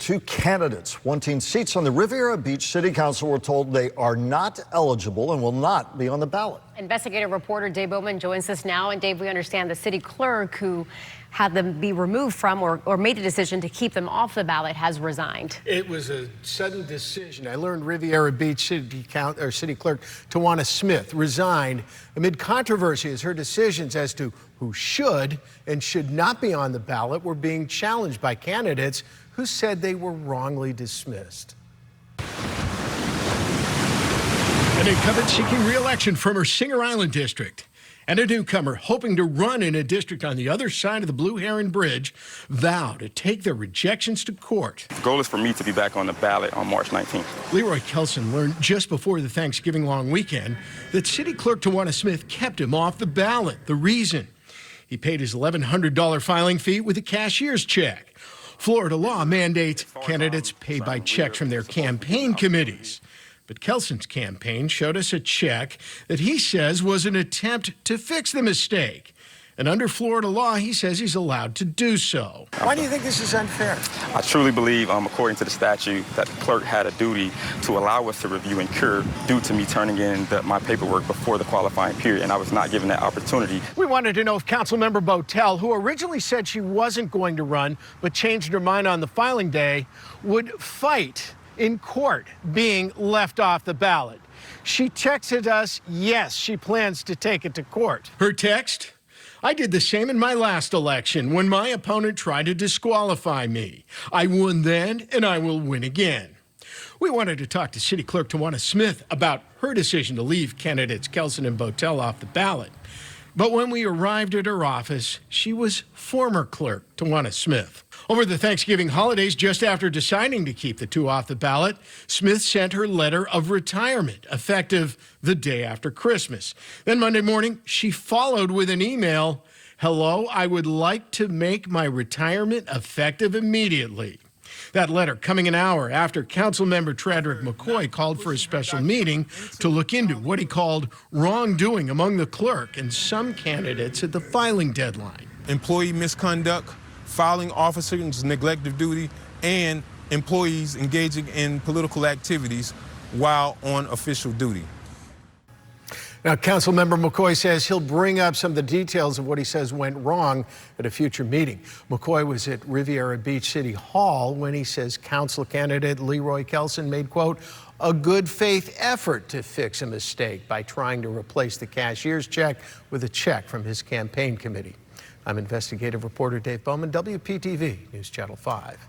Two candidates wanting seats on the Riviera Beach City Council were told they are not eligible and will not be on the ballot. Investigative reporter Dave Bowman joins us now. And Dave, we understand the city clerk who had them be removed from or made a decision to keep them off the ballot has resigned. It was a sudden decision. I learned Riviera Beach City Clerk Tawana Smith resigned amid controversy as her decisions as to who should and should not be on the ballot were being challenged by candidates who said they were wrongly dismissed. An incumbent seeking re-election from her Singer Island district, and a newcomer hoping to run in a district on the other side of the Blue Heron Bridge vow to take their rejections to court. The goal is for me to be back on the ballot on March 19th. Leroy Kelson learned just before the Thanksgiving long weekend that City Clerk Tawana Smith kept him off the ballot. The reason? He paid his $1,100 filing fee with a cashier's check. Florida law mandates candidates pay by checks from their campaign committees. But Kelson's campaign showed us a check that he says was an attempt to fix the mistake. And under Florida law, he says he's allowed to do so. Why do you think this is unfair? I truly believe, according to the statute, that the clerk had a duty to allow us to review and cure due to me turning in my paperwork before the qualifying period, and I was not given that opportunity. We wanted to know if Councilmember Botel, who originally said she wasn't going to run but changed her mind on the filing day, would fight in court being left off the ballot. She texted us, yes, she plans to take it to court. Her text? I did the same in my last election when my opponent tried to disqualify me. I won then, and I will win again. We wanted to talk to City Clerk Tawana Smith about her decision to leave candidates Kelson and Botel off the ballot. But when we arrived at her office, she was former clerk Tawana Smith. Over the Thanksgiving holidays, just after deciding to keep the two off the ballot, Smith sent her letter of retirement, effective the day after Christmas. Then Monday morning, she followed with an email, "Hello, I would like to make my retirement effective immediately." That letter coming an hour after Councilmember Tradrick McCoy called for a special meeting to look into what he called wrongdoing among the clerk and some candidates at the filing deadline. Employee misconduct, filing officers' neglect of duty, and employees engaging in political activities while on official duty. Now, Councilmember McCoy says he'll bring up some of the details of what he says went wrong at a future meeting. McCoy was at Riviera Beach City Hall when he says council candidate Leroy Kelson made, quote, a good faith effort to fix a mistake by trying to replace the cashier's check with a check from his campaign committee. I'm investigative reporter Dave Bowman, WPTV News Channel 5.